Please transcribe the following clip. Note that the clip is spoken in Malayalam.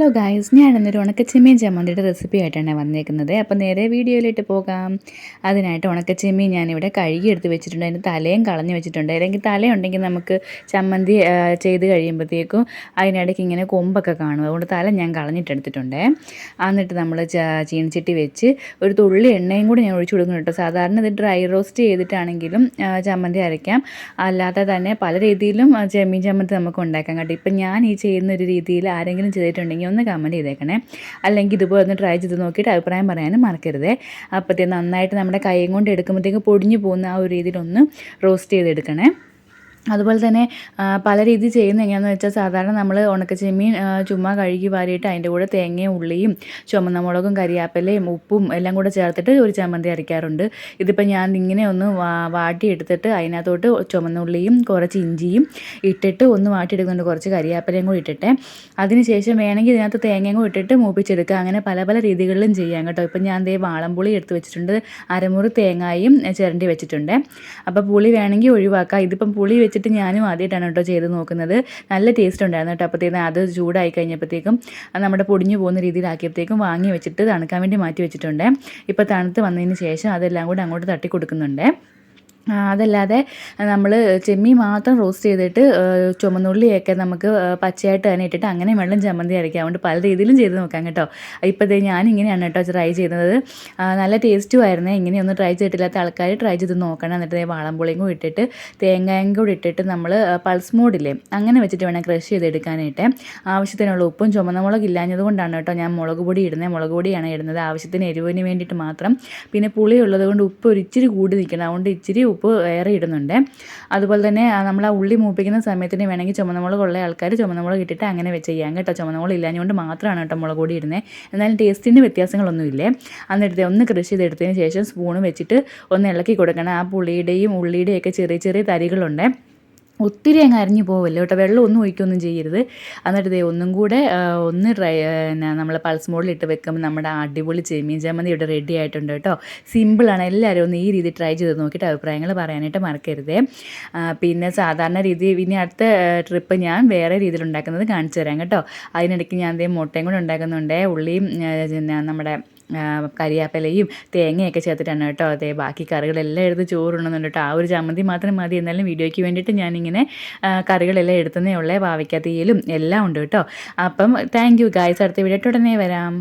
ഹലോ ഗായ്സ്, ഞാനിന്നൊരു ഉണക്കച്ചെമ്മീൻ ചമ്മന്തിയുടെ റെസിപ്പി ആയിട്ടാണ് വന്നേക്കുന്നത്. അപ്പോൾ നേരെ വീഡിയോയിലിട്ട് പോകാം. അതിനായിട്ട് ഉണക്കച്ചെമ്മീൻ ഞാനിവിടെ കഴുകി എടുത്ത് വെച്ചിട്ടുണ്ട്. അതിൻ്റെ തലയും കളഞ്ഞ് വെച്ചിട്ടുണ്ട്. അല്ലെങ്കിൽ തലയുണ്ടെങ്കിൽ നമുക്ക് ചമ്മന്തി ചെയ്ത് കഴിയുമ്പോഴത്തേക്കും അതിനിടയ്ക്ക് ഇങ്ങനെ കൊമ്പൊക്കെ കാണും. അതുകൊണ്ട് തല ഞാൻ കളഞ്ഞിട്ടെടുത്തിട്ടുണ്ട്. എന്നിട്ട് നമ്മൾ ചീനിച്ചട്ടി വെച്ച് ഒരു തുള്ളി എണ്ണയും കൂടി ഞാൻ ഒഴിച്ചു കൊടുക്കുന്നു കേട്ടോ. സാധാരണ ഇത് ഡ്രൈ റോസ്റ്റ് ചെയ്തിട്ടാണെങ്കിലും ചമ്മന്തി അരയ്ക്കാം. അല്ലാതെ തന്നെ പല രീതിയിലും ചെമ്മീൻ ചമ്മന്തി നമുക്ക് ഉണ്ടാക്കാം കേട്ടോ. ഇപ്പം ഞാൻ ഈ ചെയ്യുന്ന ഒരു രീതിയിൽ ആരെങ്കിലും ചെയ്തിട്ടുണ്ടെങ്കിൽ ഒന്ന് കമൻറ്റ് ചെയ്തേക്കണേ. അല്ലെങ്കിൽ ഇതുപോലെ ഒന്ന് ട്രൈ ചെയ്ത് നോക്കിയിട്ട് അഭിപ്രായം പറയാനും മറക്കരുതേ. അപ്പോഴത്തേക്കും നന്നായിട്ട് നമ്മുടെ കൈയും കൊണ്ട് എടുക്കുമ്പോഴത്തേക്ക് പൊടിഞ്ഞു പോകുന്ന ആ ഒരു രീതിയിലൊന്ന് റോസ്റ്റ് ചെയ്തെടുക്കണേ. അതുപോലെ തന്നെ പല രീതി ചെയ്യുന്നത് എങ്ങനെയാണെന്ന് വെച്ചാൽ, സാധാരണ നമ്മൾ ഉണക്കച്ചെമ്മീൻ ചുമ്മാ കഴുകി വാരിയിട്ട് അതിൻ്റെ കൂടെ തേങ്ങയും ഉള്ളിയും ചുമന്ന മുളകും കരിയാപ്പിലയും ഉപ്പും എല്ലാം കൂടെ ചേർത്തിട്ട് ഒരു ചമ്മന്തി അരയ്ക്കാറുണ്ട്. ഇതിപ്പോൾ ഞാൻ ഇങ്ങനെ ഒന്ന് വാട്ടിയെടുത്തിട്ട് അതിനകത്തോട്ട് ചുമന്ന ഉള്ളിയും കുറച്ച് ഇഞ്ചിയും ഇട്ടിട്ട് ഒന്ന് വാട്ടിയെടുക്കുന്നുണ്ട്. കുറച്ച് കരിയാപ്പിലയും കൂടി ഇട്ടിട്ട് അതിനുശേഷം വേണമെങ്കിൽ ഇതിനകത്ത് തേങ്ങയും കൂടി ഇട്ടിട്ട് മൂപ്പിച്ചെടുക്കുക. അങ്ങനെ പല പല രീതികളിലും ചെയ്യാം കേട്ടോ. ഇപ്പം ഞാൻ വാളംപുളി എടുത്ത് വെച്ചിട്ടുണ്ട്, അരമുറി തേങ്ങയും ചിരണ്ടി വെച്ചിട്ടുണ്ട്. അപ്പോൾ പുളി വേണമെങ്കിൽ ഒഴിവാക്കാം. ഇതിപ്പം പുളി വെച്ചിട്ട് ഞാനും ആദ്യമായിട്ടാണ് കേട്ടോ ചെയ്ത് നോക്കുന്നത്. നല്ല ടേസ്റ്റ് ഉണ്ടായിരുന്നു കേട്ടോ. അപ്പോഴത്തേക്കും അത് ചൂടായി കഴിഞ്ഞപ്പോഴത്തേക്കും നമ്മുടെ പൊടിഞ്ഞു പോകുന്ന രീതിയിലാക്കിയപ്പോഴത്തേക്കും വാങ്ങി വെച്ചിട്ട് തണുക്കാൻ വേണ്ടി മാറ്റി വെച്ചിട്ടുണ്ട്. ഇപ്പോൾ തണുത്ത് വന്നതിന് ശേഷം അതെല്ലാം കൂടി അങ്ങോട്ട് തട്ടി കൊടുക്കുന്നുണ്ട്. അതല്ലാതെ നമ്മൾ ചെമ്മീൻ മാത്രം റോസ്റ്റ് ചെയ്തിട്ട് ചുമന്നുള്ളിയൊക്കെ നമുക്ക് പച്ചയായിട്ട് തന്നെ ഇട്ടിട്ട് അങ്ങനെ വെള്ളം ചമ്മന്തി അരയ്ക്കാം. അതുകൊണ്ട് പല രീതിയിലും ചെയ്ത് നോക്കാം കേട്ടോ. ഇപ്പോഴത്തെ ഞാനിങ്ങനെയാണ് കേട്ടോ ട്രൈ ചെയ്യുന്നത്. നല്ല ടേസ്റ്റും ആയിരുന്നേ. ഇങ്ങനെയൊന്നും ട്രൈ ചെയ്തിട്ടില്ലാത്ത ആൾക്കാർ ട്രൈ ചെയ്ത് നോക്കണം. എന്നിട്ട് വാളംപുളിയും കൂടി ഇട്ടിട്ട് തേങ്ങയും കൂടി ഇട്ടിട്ട് നമ്മൾ പൾസ് മോഡില്ലേ അങ്ങനെ വെച്ചിട്ട് വേണം ക്രഷ് ചെയ്തെടുക്കാനായിട്ട്. ആവശ്യത്തിനുള്ള ഉപ്പും ചുമന്ന മുളക് ഇല്ലാഞ്ഞത് കൊണ്ടാണ് കേട്ടോ ഞാൻ മുളക് പൊടി ഇടുന്നത്. മുളക് പൊടിയാണ് ഇടുന്നത് ആവശ്യത്തിന് എരിവിന് വേണ്ടിയിട്ട് മാത്രം. പിന്നെ പുളി ഉള്ളത് കൊണ്ട് ഉപ്പ് ഒരു ഇച്ചിരി കൂടി നിൽക്കണം. അതുകൊണ്ട് ഇച്ചിരി ഉപ്പ് ഏറെ ഇടുന്നുണ്ട്. അതുപോലെ തന്നെ നമ്മൾ ആ ഉള്ളി മൂപ്പിക്കുന്ന സമയത്തിന് വേണമെങ്കിൽ ചുമന്നമുളകുള്ള ആൾക്കാർ ചുമന്നമുളക് ഇട്ടിട്ട് അങ്ങനെ ചെയ്യാം കേട്ടോ. ചുമന്നമുളക് ഇല്ലാഞ്ഞുകൊണ്ട് മാത്രമാണ് കേട്ടോ മുളക് പൊടി ഇടുന്നത്. എന്നാലും ടേസ്റ്റിന് വ്യത്യാസങ്ങളൊന്നുമില്ലേ. എന്നിട്ട് ഒന്ന് ക്രഷ് ചെയ്തെടുത്തതിന് ശേഷം സ്പൂണ് വെച്ചിട്ട് ഒന്ന് ഇളക്കി കൊടുക്കണം. ആ പുളിയുടെയും ഉള്ളിയുടെയും ഒക്കെ ചെറിയ ചെറിയ തരികളുണ്ട്. ഒത്തിരി അങ്ങ് അരിഞ്ഞു പോവല്ലോ കേട്ടോ. വെള്ളം ഒന്നും ഒഴിക്കുകയൊന്നും ചെയ്യരുത്. എന്നിട്ട് ഒന്നും കൂടെ ഒന്ന് നമ്മൾ പൾസ് മോഡിലിട്ട് വെക്കുമ്പോൾ നമ്മുടെ അടിപൊളി ചെമ്മീൻ ചമ്മന്തി ഇവിടെ റെഡി ആയിട്ടുണ്ട് കേട്ടോ. സിമ്പിളാണ്. എല്ലാവരും ഒന്ന് ഈ രീതി ട്രൈ ചെയ്ത് നോക്കിയിട്ട് അഭിപ്രായങ്ങൾ പറയാനായിട്ട് മറക്കരുതേ. പിന്നെ സാധാരണ രീതി ഇനി അടുത്ത ട്രിപ്പ് ഞാൻ വേറെ രീതിയിൽ ഉണ്ടാക്കുന്നത് കാണിച്ചു തരാം കേട്ടോ. അതിനിടയ്ക്ക് ഞാൻ മുട്ടയും കൂടെ ഉണ്ടാക്കുന്നുണ്ട്. ഉള്ളിയും നമ്മുടെ കരിയാപ്പിലയും തേങ്ങയൊക്കെ ചേർത്തിട്ടാണ് കേട്ടോ. ബാക്കി കറികളെല്ലാം എടുത്ത് ചോറുണ്ണുന്നുണ്ട് കേട്ടോ. ആ ഒരു ചമ്മന്തി മാത്രം മതി. എന്നാലും വീഡിയോയ്ക്ക് വേണ്ടിയിട്ട് ഞാനിങ്ങനെ കറികളെല്ലാം എടുത്തതേ ഉള്ളേ. പാവയ്ക്ക തീയലും എല്ലാം ഉണ്ട് കേട്ടോ. അപ്പം താങ്ക് യു ഗായ്സ്. അടുത്ത വീഡിയോ ഉടനെ വരാം.